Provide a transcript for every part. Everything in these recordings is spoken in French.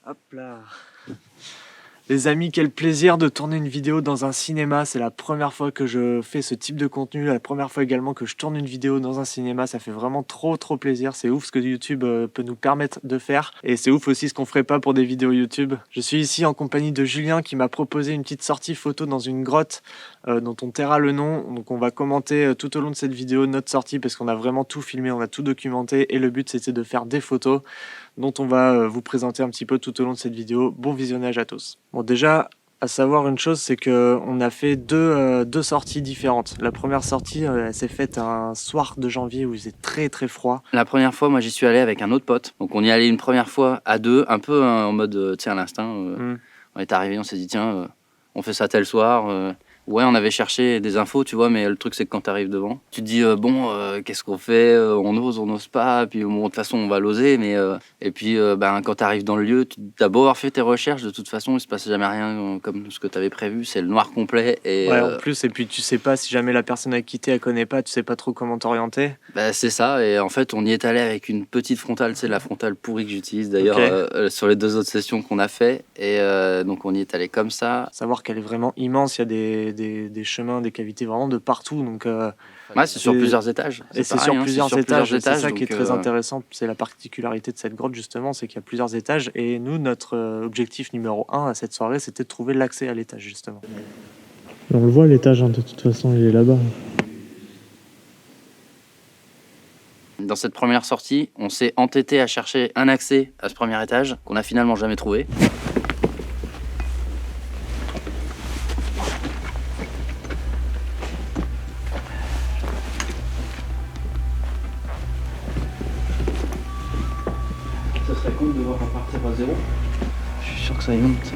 Hop là. Les amis, quel plaisir de tourner une vidéo dans un cinéma. C'est la première fois que je fais ce type de contenu, la première fois également que je tourne une vidéo dans un cinéma. Ça fait vraiment trop plaisir. C'est ouf ce que YouTube peut nous permettre de faire. Et c'est ouf aussi ce qu'on ferait pas pour des vidéos YouTube. Je suis ici en compagnie de Julien qui m'a proposé une petite sortie photo dans une grotte dont on taira le nom. Donc on va commenter tout au long de cette vidéo notre sortie parce qu'on a vraiment tout filmé, on a tout documenté. Et le but c'était de faire des photos dont on va vous présenter un petit peu tout au long de cette vidéo. Bon visionnage à tous. Bon, déjà, à savoir une chose, c'est qu'on a fait deux sorties différentes. La première sortie, elle s'est faite un soir de janvier où il faisait très froid. La première fois, moi, j'y suis allé avec un autre pote. Donc, on y allait une première fois à deux, un peu en mode, tiens, à l'instinct. On est arrivé, on s'est dit, tiens, on fait ça tel soir. Ouais, on avait cherché des infos, tu vois, mais le truc, c'est que quand t'arrives devant, tu te dis, qu'est-ce qu'on fait? On ose pas, puis bon, de toute façon, on va l'oser, mais... Et puis, quand t'arrives dans le lieu, t'as beau avoir fait tes recherches, de toute façon, il se passe jamais rien comme ce que t'avais prévu, c'est le noir complet, et... Ouais, en plus, et puis tu sais pas, si jamais la personne avec qui t'es, elle connaît pas, tu sais pas trop comment t'orienter. C'est ça, et en fait, on y est allé avec une petite frontale, c'est la frontale pourrie que j'utilise, d'ailleurs, sur les 2 autres sessions qu'on a fait, et donc on y est allé comme ça. Savoir qu'elle est vraiment immense, il y a des chemins, des cavités vraiment de partout, donc... Ouais, c'est sur plusieurs étages. Et c'est sur plusieurs étages, c'est ça qui est très intéressant, c'est la particularité de cette grotte justement, c'est qu'il y a plusieurs étages, et nous, notre objectif numéro 1 à cette soirée, c'était de trouver l'accès à l'étage justement. On le voit l'étage, hein, de toute façon, il est là-bas. Dans cette première sortie, on s'est entêté à chercher un accès à ce premier étage, qu'on a finalement jamais trouvé. Ça serait con de devoir repartir à zéro. Je suis sûr que ça y monte.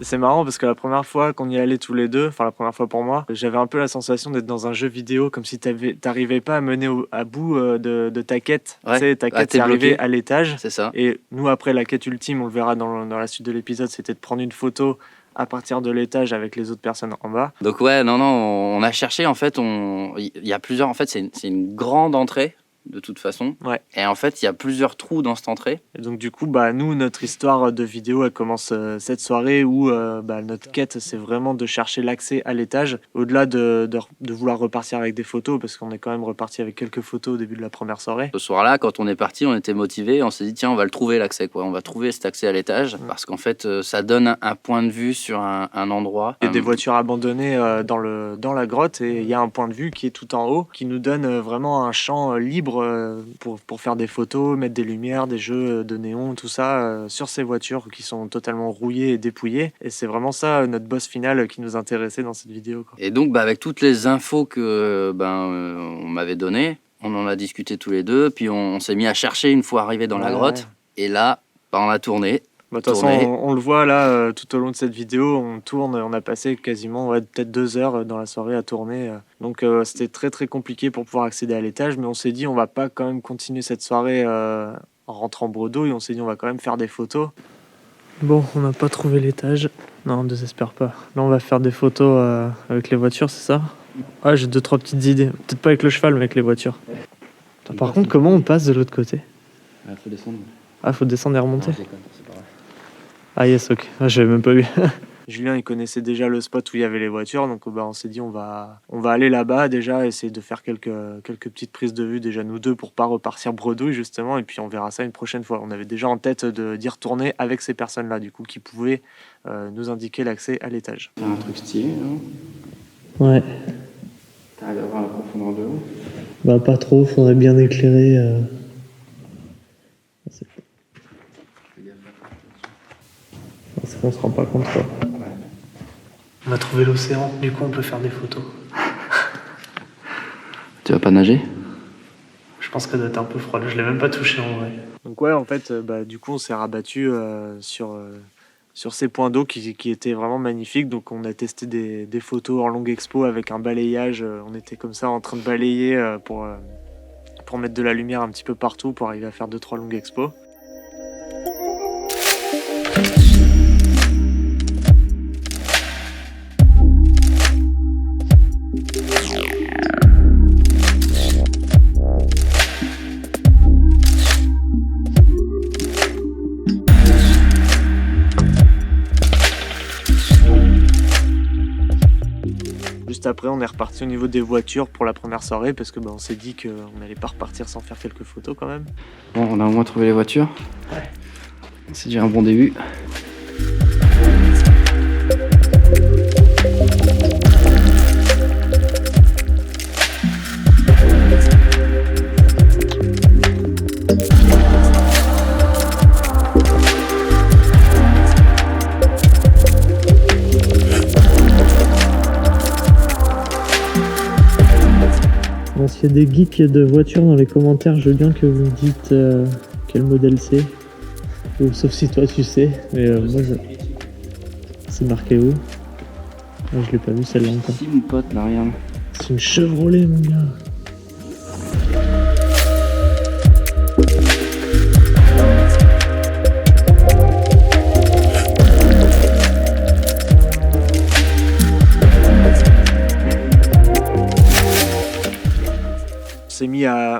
C'est marrant parce que la première fois qu'on y allait tous les deux, enfin la première fois pour moi, j'avais un peu la sensation d'être dans un jeu vidéo, comme si t'arrivais pas à mener à bout de ta quête. Ouais. Tu sais, ta quête, c'est arriver à l'étage. C'est ça. Et nous, après, la quête ultime, on le verra dans la suite de l'épisode, c'était de prendre une photo à partir de l'étage avec les autres personnes en bas. Donc ouais, non, on a cherché, en fait, il y a plusieurs, en fait, c'est une grande entrée, de toute façon. Ouais. Et en fait, il y a plusieurs trous dans cette entrée. Et donc du coup, nous, notre histoire de vidéo, elle commence cette soirée où notre quête, c'est vraiment de chercher l'accès à l'étage, au-delà de vouloir repartir avec des photos, parce qu'on est quand même reparti avec quelques photos au début de la première soirée. Ce soir-là, quand on est parti, on était motivés, on s'est dit, tiens, on va le trouver l'accès, quoi. On va trouver cet accès à l'étage, parce qu'en fait, ça donne un point de vue sur un endroit. Il y a des voitures abandonnées dans la grotte, et il y a un point de vue qui est tout en haut, qui nous donne vraiment un champ libre pour faire des photos, mettre des lumières, des jeux de néon, tout ça sur ces voitures qui sont totalement rouillées et dépouillées. Et c'est vraiment ça notre boss final qui nous intéressait dans cette vidéo, quoi. Et donc avec toutes les infos que on m'avait données, on en a discuté tous les deux, puis on s'est mis à chercher une fois arrivé dans la grotte. Et là, on a tourné. De toute façon, on le voit là, tout au long de cette vidéo, on tourne, on a passé quasiment peut-être 2 heures dans la soirée à tourner. Donc c'était très compliqué pour pouvoir accéder à l'étage, mais on s'est dit on va pas quand même continuer cette soirée en rentrant bredouille, on s'est dit on va quand même faire des photos. Bon, on n'a pas trouvé l'étage. Non, on désespère pas. Là, on va faire des photos avec les voitures, c'est ça? Ah, j'ai 2-3 petites idées. Peut-être pas avec le cheval, mais avec les voitures. Attends, par contre, comment on passe de l'autre côté? Faut descendre. Ah, faut descendre et remonter. Non, c'est pas grave. Ah yes, ok. Ah, j'avais même pas vu. Julien, il connaissait déjà le spot où il y avait les voitures, donc on s'est dit on va aller là-bas déjà, essayer de faire quelques petites prises de vue déjà nous deux pour pas repartir bredouille justement, et puis on verra ça une prochaine fois. On avait déjà en tête d'y retourner avec ces personnes-là du coup qui pouvaient nous indiquer l'accès à l'étage. T'as un truc stylé, non? Ouais. T'arrives à voir la profondeur de l'eau? Bah pas trop, faudrait bien éclairer. C'est qu'on se rend pas compte, quoi. Ouais. On a trouvé l'océan, du coup on peut faire des photos. Tu vas pas nager? Je pense qu'elle doit être un peu froide, je l'ai même pas touché en vrai. Donc ouais, en fait, du coup on s'est rabattu sur ces points d'eau qui étaient vraiment magnifiques. Donc on a testé des photos en longue expo avec un balayage. On était comme ça en train de balayer pour mettre de la lumière un petit peu partout pour arriver à faire 2-3 longues expos. juste après, on est reparti au niveau des voitures pour la première soirée parce que on s'est dit qu'on n'allait pas repartir sans faire quelques photos quand même. Bon, on a au moins trouvé les voitures. Ouais. C'est déjà un bon début. Bon, s'il y a des geeks de voitures dans les commentaires, je veux bien que vous me dites quel modèle c'est. Ou, sauf si toi tu sais, mais moi c'est marqué où? Moi, je l'ai pas vu celle-là encore. Si mon pote, là regarde. C'est une Chevrolet mon gars.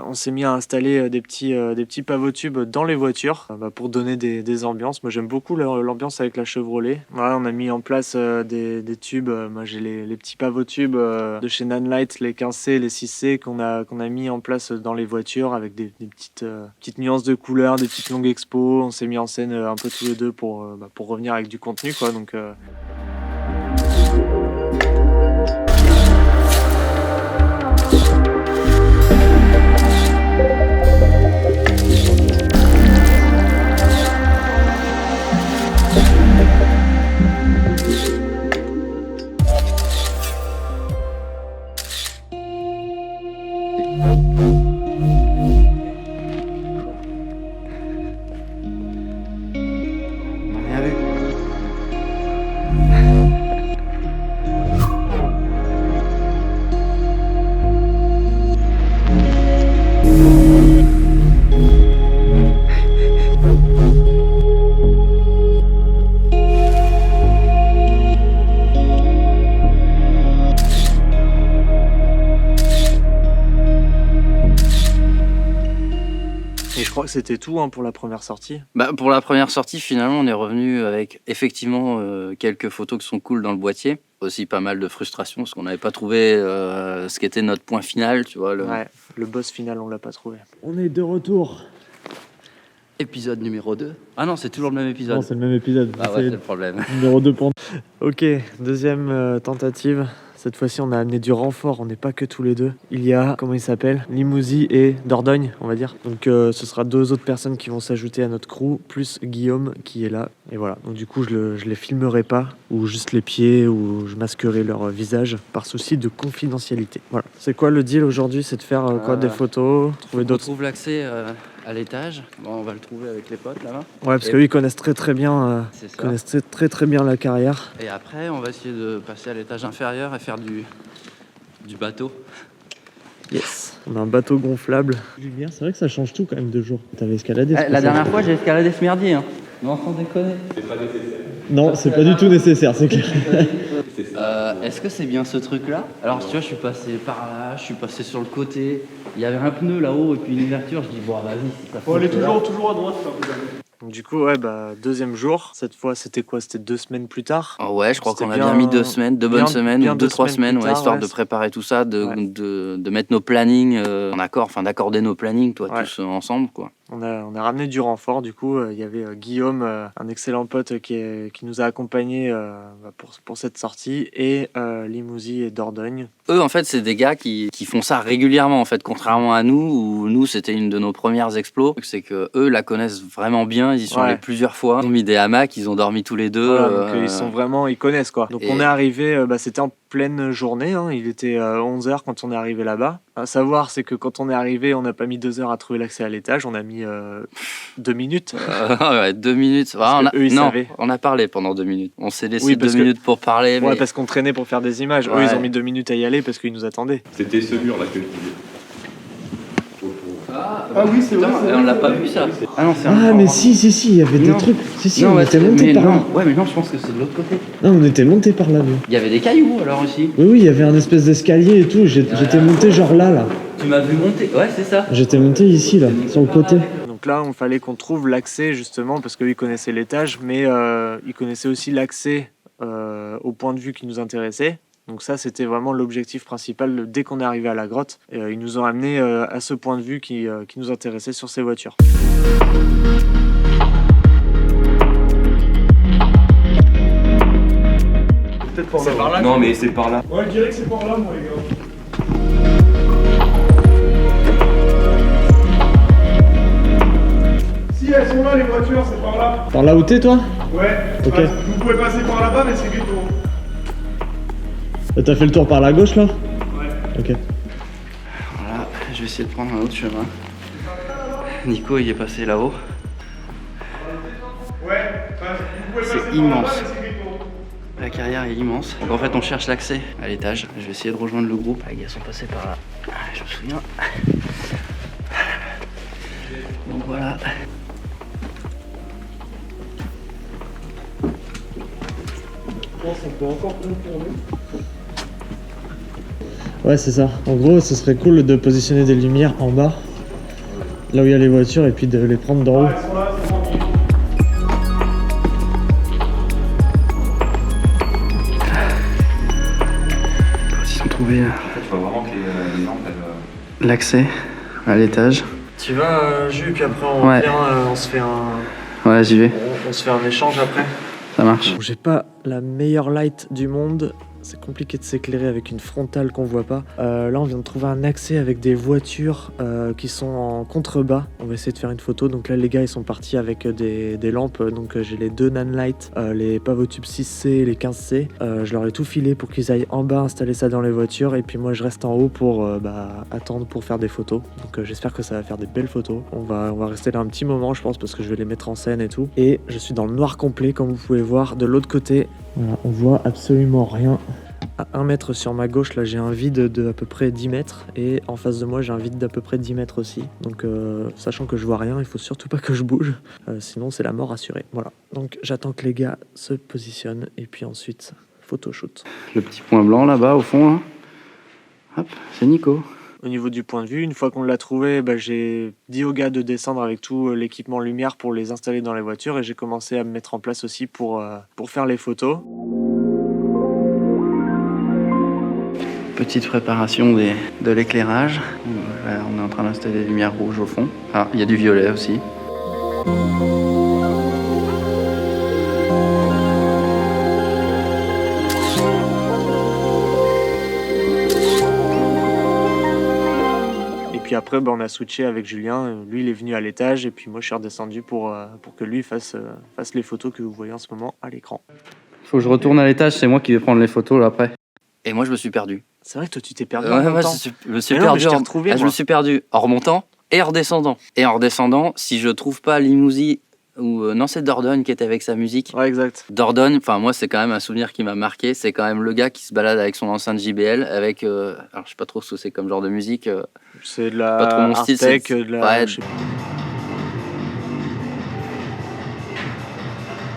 On s'est mis à installer des petits pavotubes dans les voitures pour donner des ambiances. Moi j'aime beaucoup l'ambiance avec la Chevrolet. Voilà, on a mis en place des tubes. Moi j'ai les petits pavotubes de chez Nanlite, les 15C, les 6C qu'on a mis en place dans les voitures avec des petites nuances de couleurs, des petites longues expos. On s'est mis en scène un peu tous les deux pour revenir avec du contenu quoi. Donc je crois que c'était tout pour la première sortie. Pour la première sortie, finalement, on est revenu avec effectivement quelques photos qui sont cool dans le boîtier. Aussi pas mal de frustration parce qu'on n'avait pas trouvé ce qui était notre point final, tu vois. Ouais, le boss final, on l'a pas trouvé. On est de retour. Épisode numéro 2. Ah non, c'est toujours le même épisode. Non, c'est le même épisode. Ah ouais, c'est le problème. Numéro 2 pour... Ok, deuxième tentative. Cette fois-ci, on a amené du renfort, on n'est pas que tous les deux. Il y a, comment il s'appelle, Limousin et Dordogne, on va dire. Donc ce sera 2 autres personnes qui vont s'ajouter à notre crew, plus Guillaume qui est là. Et voilà, donc du coup, je les filmerai pas, ou juste les pieds, ou je masquerai leur visage, par souci de confidentialité. Voilà. C'est quoi le deal aujourd'hui? C'est de faire des photos, trouver d'autres... On trouve l'accès à l'étage. Bon, on va le trouver avec les potes là-bas. Ouais, parce qu'eux, ils connaissent très bien, très bien la carrière. Et après, on va essayer de passer à l'étage inférieur et faire du bateau. Yes. On a un bateau gonflable. Julien, c'est vrai que ça change tout quand même de jour. T'avais escaladé. La dernière fois, j'ai escaladé ce merdier. Hein. Non, sans déconner. C'est pas nécessaire. Non, c'est pas du tout nécessaire, c'est clair. Est-ce que c'est bien ce truc-là? Alors, tu vois, je suis passé par là, je suis passé sur le côté. Il y avait un pneu là-haut et puis une ouverture. Je dis, bon, vas-y, si ça Faut aller toujours à droite. Du coup, deuxième jour. Cette fois, c'était quoi? C'était 2 semaines plus tard. Oh ouais, je crois qu'on a bien mis 2 semaines, 2 bonnes semaines, ou 2-3 semaines, histoire de préparer tout ça, de mettre nos plannings en accord, enfin d'accorder nos plannings, tous ensemble, quoi. On a ramené du renfort, du coup, il y avait Guillaume, un excellent pote qui nous a accompagnés pour cette sortie, et Limousin et Dordogne. Eux, en fait, c'est des gars qui font ça régulièrement, en fait, contrairement à nous, où nous, c'était une de nos premières explos. C'est que eux la connaissent vraiment bien, ils y sont allés plusieurs fois. Ils ont mis des hamacs, ils ont dormi tous les deux. Voilà, donc ils connaissent, quoi. Donc on est arrivé, c'était en pleine journée, il était 11h quand on est arrivé là-bas. À savoir, c'est que quand on est arrivé, on n'a pas mis 2 heures à trouver l'accès à l'étage, on a mis 2 minutes. 2 minutes. On a parlé pendant 2 minutes. On s'est laissé 2 minutes pour parler. Ouais, parce qu'on traînait pour faire des images. Eux, ils ont mis 2 minutes à y aller parce qu'ils nous attendaient. C'était ce mur là que je disais. Ah oui, c'est vrai. On l'a pas vu ça. Ah non, c'est mais si, il y avait des trucs. Si, on était monté par là. Ouais, mais non, je pense que c'est de l'autre côté. Non, on était monté par là, nous. Il y avait des cailloux alors aussi. Oui, il y avait un espèce d'escalier et tout. J'étais monté genre là. Tu m'as vu monter? Ouais, c'est ça. J'étais monté ici, là, sur le côté. Donc là, il fallait qu'on trouve l'accès justement parce qu'ils connaissaient l'étage, mais ils connaissaient aussi l'accès au point de vue qui nous intéressait. Donc ça, c'était vraiment l'objectif principal dès qu'on est arrivé à la grotte. Et, ils nous ont amené à ce point de vue qui nous intéressait sur ces voitures. C'est par là. Non, mais c'est par là. Ouais, je dirais que c'est par là, moi, les gars. Si elles sont là, les voitures, c'est par là. Par là où t'es, toi? Ouais. Ok. Bah, vous pouvez passer par là-bas, mais c'est ghetto. T'as fait le tour par la gauche, là? Ouais. Ok. Voilà, je vais essayer de prendre un autre chemin. Nico, il est passé là-haut. Ouais. Bah, vous pouvez C'est passer par immense. là-bas, mais c'est ghetto. La carrière est immense. Donc en fait, on cherche l'accès à l'étage. Je vais essayer de rejoindre le groupe. Les gars sont passés par là. Je me souviens. Donc voilà. Ouais, c'est ça. En gros, ce serait cool de positionner des lumières en bas, là où il y a les voitures, et puis de les prendre d'en haut. Elles sont là, c'est tranquille. Ils ont trouvé En fait, tu vois vraiment que les lampes, elles. l'accès à l'étage. Tu vas, Jus, puis après on Ouais. vient, on se fait un... Ouais, j'y vais. On se fait un échange après. Ça marche. J'ai pas la meilleure light du monde. C'est compliqué de s'éclairer avec une frontale qu'on voit pas. Là, on vient de trouver un accès avec des voitures qui sont en contrebas. On va essayer de faire une photo. Donc là, les gars, ils sont partis avec des lampes. Donc j'ai les deux Nanlite, les Pavotube 6C et les 15C. Je leur ai tout filé pour qu'ils aillent en bas installer ça dans les voitures. Et puis moi, je reste en haut pour attendre pour faire des photos. Donc j'espère que ça va faire des belles photos. On va rester là un petit moment, je pense, parce que je vais les mettre en scène et tout. Et je suis dans le noir complet, comme vous pouvez voir. De l'autre côté, voilà, on voit absolument rien. À 1 mètre sur ma gauche, là j'ai un vide de à peu près 10 mètres et en face de moi j'ai un vide d'à peu près 10 mètres aussi. Donc sachant que je vois rien, il faut surtout pas que je bouge, sinon c'est la mort assurée. Voilà, donc j'attends que les gars se positionnent et puis ensuite photoshoot. Le petit point blanc là-bas au fond, là. Hop, c'est Nico. Au niveau du point de vue, une fois qu'on l'a trouvé, j'ai dit aux gars de descendre avec tout l'équipement lumière pour les installer dans les voitures et j'ai commencé à me mettre en place aussi pour faire les photos. Petite préparation de l'éclairage. Là, on est en train d'installer des lumières rouges au fond. Ah, il y a du violet aussi. Et puis après, on a switché avec Julien. Lui, il est venu à l'étage et puis moi, je suis redescendu pour que lui fasse les photos que vous voyez en ce moment à l'écran. Faut que je retourne à l'étage, c'est moi qui vais prendre les photos là après. Et moi, je me suis perdu. C'est vrai que toi, tu t'es perdu Ouais, en moi, remontant. je me suis Mais non, mais perdu. je t'ai retrouvé, je moi. me suis perdu en remontant et en redescendant. Et en redescendant, si je trouve pas Limousin ou non, c'est Dordogne qui était avec sa musique. Ouais, exact. Dordogne, enfin moi c'est quand même un souvenir qui m'a marqué. C'est quand même le gars qui se balade avec son enceinte JBL avec, alors je sais pas trop ce que c'est comme genre de musique. C'est de la Pas trop mon style, Artec, c'est- de la... ouais. je sais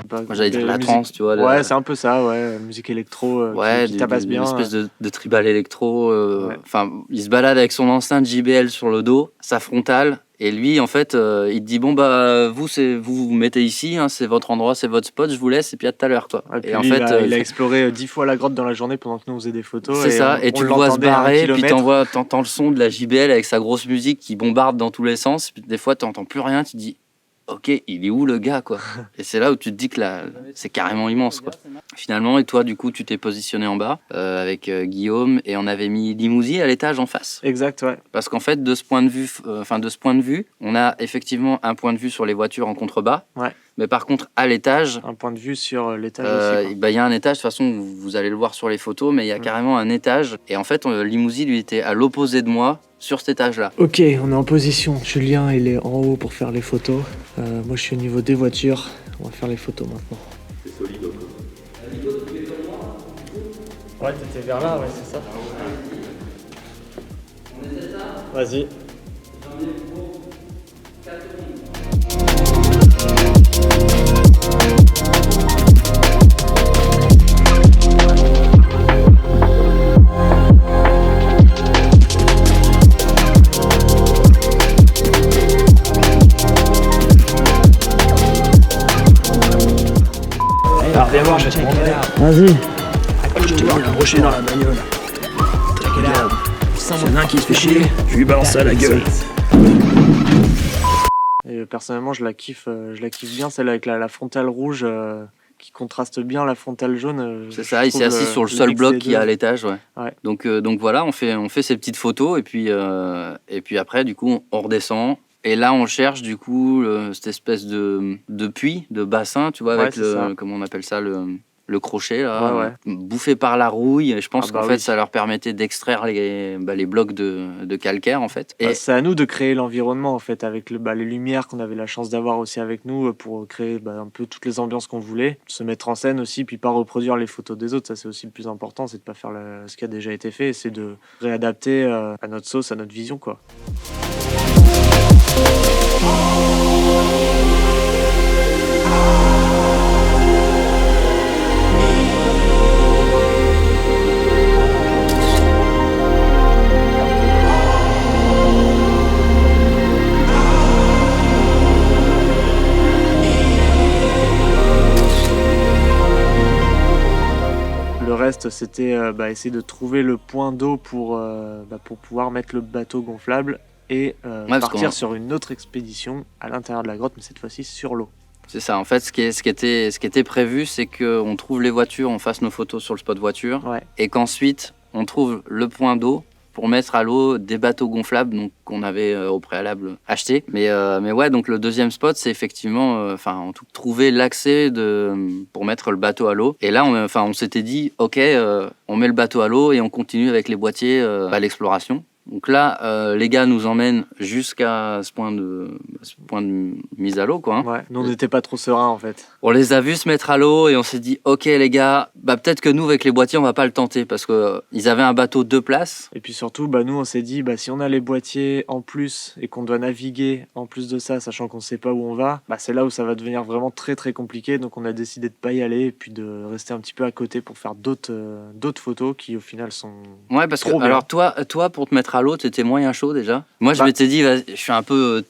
pas, Moi j'allais dire de la musique- trance, tu vois. Ouais, c'est un peu ça, ouais. Musique électro Ouais, qui tabasse bien. Une espèce de tribal électro. Ouais. Enfin, il se balade avec son enceinte JBL sur le dos, sa frontale. Et lui, en fait, il te dit bon vous vous mettez ici, hein, c'est votre endroit, c'est votre spot, je vous laisse et puis à tout à l'heure quoi. Ouais, puis et en lui, fait, il a exploré 10 fois la grotte dans la journée pendant que nous on faisait des photos. c'est ça. Et on tu le vois se l'entendait à 1 barrer, puis kilomètre. t'entends le son de la JBL avec sa grosse musique qui bombarde dans tous les sens. Puis des fois, t'entends plus rien, tu te dis ok, il est où le gars quoi. Et c'est là où tu te dis que c'est carrément immense quoi. Finalement, et toi du coup tu t'es positionné en bas avec Guillaume et on avait mis Limousin à l'étage en face. Exact, ouais. Parce qu'en fait de ce point de vue, on a effectivement un point de vue sur les voitures en contrebas. Ouais. Mais par contre à l'étage, Un point de vue sur l'étage aussi. il y a un étage, de toute façon vous allez le voir sur les photos, mais il y a carrément un étage. Et en fait Limousin lui était à l'opposé de moi sur cet étage-là. Ok, on est en position. Julien, il est en haut pour faire les photos. Moi, je suis au niveau des voitures. On va faire les photos maintenant. C'est solide. Ouais, t'étais vers là, ouais, c'est ça. Vas-y. Alors, viens voir, je vais te montrer. Vas-y. il y a un rocher dans la bagnole. Tac, regarde. S'il y en a un qui se fait chier, je lui balance ça à la gueule. Et personnellement, je la kiffe bien, celle avec la frontale rouge qui contraste bien la frontale jaune. C'est ça, il s'est assis sur le seul bloc qu'il y a à l'étage. Ouais. Donc voilà, on fait ces petites photos et puis après, du coup, on redescend. Et là, on cherche du coup cette espèce de puits, de bassin, tu vois, avec comment on appelle ça, le crochet, là, bouffé par la rouille. Et je pense qu'en fait, ça leur permettait d'extraire les blocs de calcaire, en fait. Et c'est à nous de créer l'environnement, en fait, avec les lumières qu'on avait la chance d'avoir aussi avec nous pour créer un peu toutes les ambiances qu'on voulait, se mettre en scène aussi, puis pas reproduire les photos des autres. Ça, c'est aussi le plus important, c'est de pas faire ce qui a déjà été fait, c'est de réadapter à notre sauce, à notre vision, quoi. Le reste, c'était essayer de trouver le point d'eau pour pouvoir mettre le bateau gonflable et partir sur une autre expédition à l'intérieur de la grotte, mais cette fois-ci sur l'eau. C'est ça, en fait, ce qui était prévu, c'est qu'on trouve les voitures, on fasse nos photos sur le spot voiture, et qu'ensuite, on trouve le point d'eau pour mettre à l'eau des bateaux gonflables donc, qu'on avait au préalable achetés. Mais ouais, donc le deuxième spot, c'est effectivement trouver l'accès pour mettre le bateau à l'eau. Et là, on s'était dit, ok, on met le bateau à l'eau et on continue avec les boîtiers à l'exploration. Donc là, les gars nous emmènent jusqu'à ce point de mise à l'eau, quoi. Hein. Ouais, nous on n'était pas trop sereins en fait. On les a vus se mettre à l'eau et on s'est dit, ok les gars, peut-être que nous avec les boîtiers on va pas le tenter parce que ils avaient un bateau 2 places. Et puis surtout, nous on s'est dit, si on a les boîtiers en plus et qu'on doit naviguer en plus de ça, sachant qu'on sait pas où on va, c'est là où ça va devenir vraiment très très compliqué. Donc on a décidé de pas y aller et puis de rester un petit peu à côté pour faire d'autres photos qui au final sont. Ouais, parce que alors toi pour te mettre à l'eau, t'étais moyen chaud déjà. Moi, je m'étais dit, je suis un peu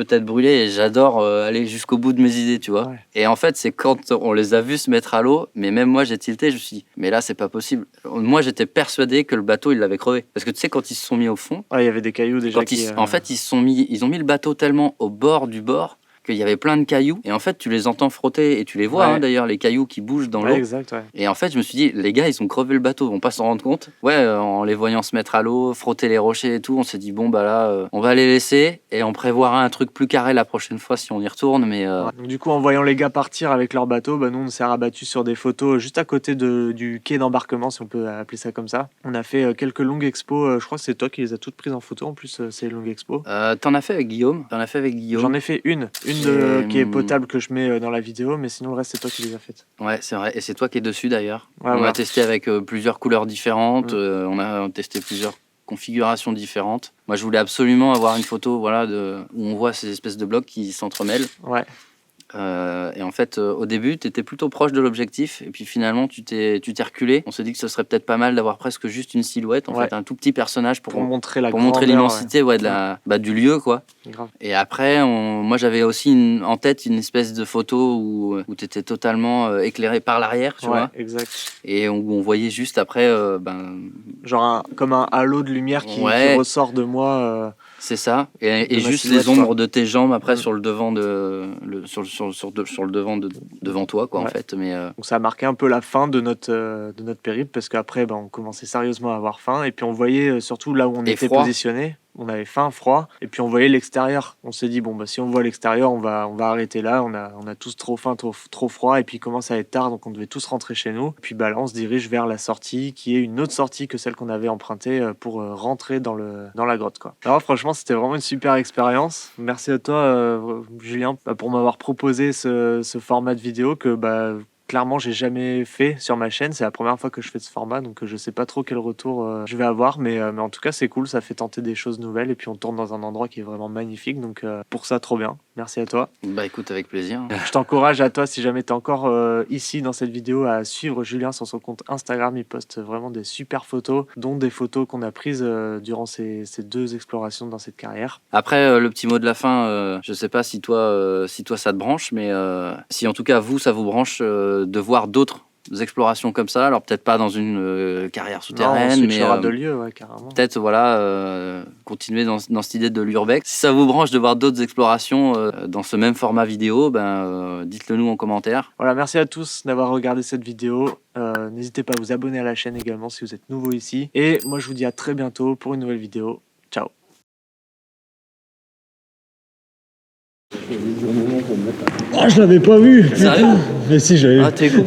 tête brûlée et j'adore aller jusqu'au bout de mes idées, tu vois. Ouais. Et en fait, c'est quand on les a vus se mettre à l'eau, mais même moi, j'ai tilté, je me suis dit, mais là, c'est pas possible. Moi, j'étais persuadé que le bateau, il l'avait crevé. Parce que tu sais, quand ils se sont mis au fond, il y avait des cailloux déjà. En fait, ils ont mis le bateau tellement au bord du bord qu'il y avait plein de cailloux et en fait tu les entends frotter et tu les vois d'ailleurs les cailloux qui bougent dans l'eau. Exact, ouais. Et en fait je me suis dit les gars ils ont crevé le bateau, ils vont pas s'en rendre compte. En les voyant se mettre à l'eau, frotter les rochers et tout, on s'est dit bon là on va les laisser et on prévoira un truc plus carré la prochaine fois si on y retourne. Mais donc, du coup en voyant les gars partir avec leur bateau, nous on s'est rabattus sur des photos juste à côté du quai d'embarquement si on peut appeler ça comme ça. On a fait quelques longues expos, je crois que c'est toi qui les as toutes prises en photo en plus ces longues expos. T'en as fait avec Guillaume. J'en ai fait une qui est potable que je mets dans la vidéo, mais sinon le reste c'est toi qui les as faites. Ouais, c'est vrai, et c'est toi qui es dessus d'ailleurs. On a testé avec plusieurs couleurs différentes, on a testé plusieurs configurations différentes. Moi je voulais absolument avoir une photo où on voit ces espèces de blocs qui s'entremêlent. Ouais. Et en fait, au début, tu étais plutôt proche de l'objectif, et puis finalement, tu t'es reculé. On s'est dit que ce serait peut-être pas mal d'avoir presque juste une silhouette, en fait, un tout petit personnage pour montrer l'immensité du lieu, quoi. Grave. Et après, moi, j'avais aussi en tête une espèce de photo où tu étais totalement éclairé par l'arrière, tu vois. Exact. Et où on voyait juste après, genre comme un halo de lumière qui ressort de moi. C'est ça, et juste les ombres de tes jambes après sur le devant devant toi, quoi, en fait. Mais donc ça a marqué un peu la fin de notre périple parce qu'après, on commençait sérieusement à avoir faim et puis on voyait surtout là où on était positionné. On avait faim, froid, et puis on voyait l'extérieur. On s'est dit, si on voit l'extérieur, on va arrêter là. On a tous trop faim, trop froid, et puis il commence à être tard, donc on devait tous rentrer chez nous. Puis là, on se dirige vers la sortie, qui est une autre sortie que celle qu'on avait empruntée pour rentrer dans la grotte, quoi. Alors franchement, c'était vraiment une super expérience. Merci à toi, Julien, pour m'avoir proposé ce format de vidéo que clairement j'ai jamais fait sur ma chaîne, c'est la première fois que je fais ce format, donc je sais pas trop quel retour je vais avoir, mais en tout cas c'est cool, ça fait tenter des choses nouvelles et puis on tourne dans un endroit qui est vraiment magnifique, donc pour ça trop bien, merci à toi. Écoute, avec plaisir. Je t'encourage à toi, si jamais t'es encore ici dans cette vidéo, à suivre Julien sur son compte Instagram, il poste vraiment des super photos, dont des photos qu'on a prises durant ces 2 explorations dans cette carrière. Après le petit mot de la fin, je sais pas si toi ça te branche, mais si en tout cas vous ça vous branche de voir d'autres explorations comme ça. Alors peut-être pas dans une carrière Non, on souterraine, mais switchera de lieu, ouais, carrément. peut-être continuer dans cette idée de l'urbex. Si ça vous branche de voir d'autres explorations dans ce même format vidéo, dites-le nous en commentaire. Voilà, merci à tous d'avoir regardé cette vidéo. N'hésitez pas à vous abonner à la chaîne également si vous êtes nouveau ici. Et moi, je vous dis à très bientôt pour une nouvelle vidéo. Ciao. Ah, je l'avais pas vu. Sérieux? Mais si, j'avais vu. Ah, t'es con.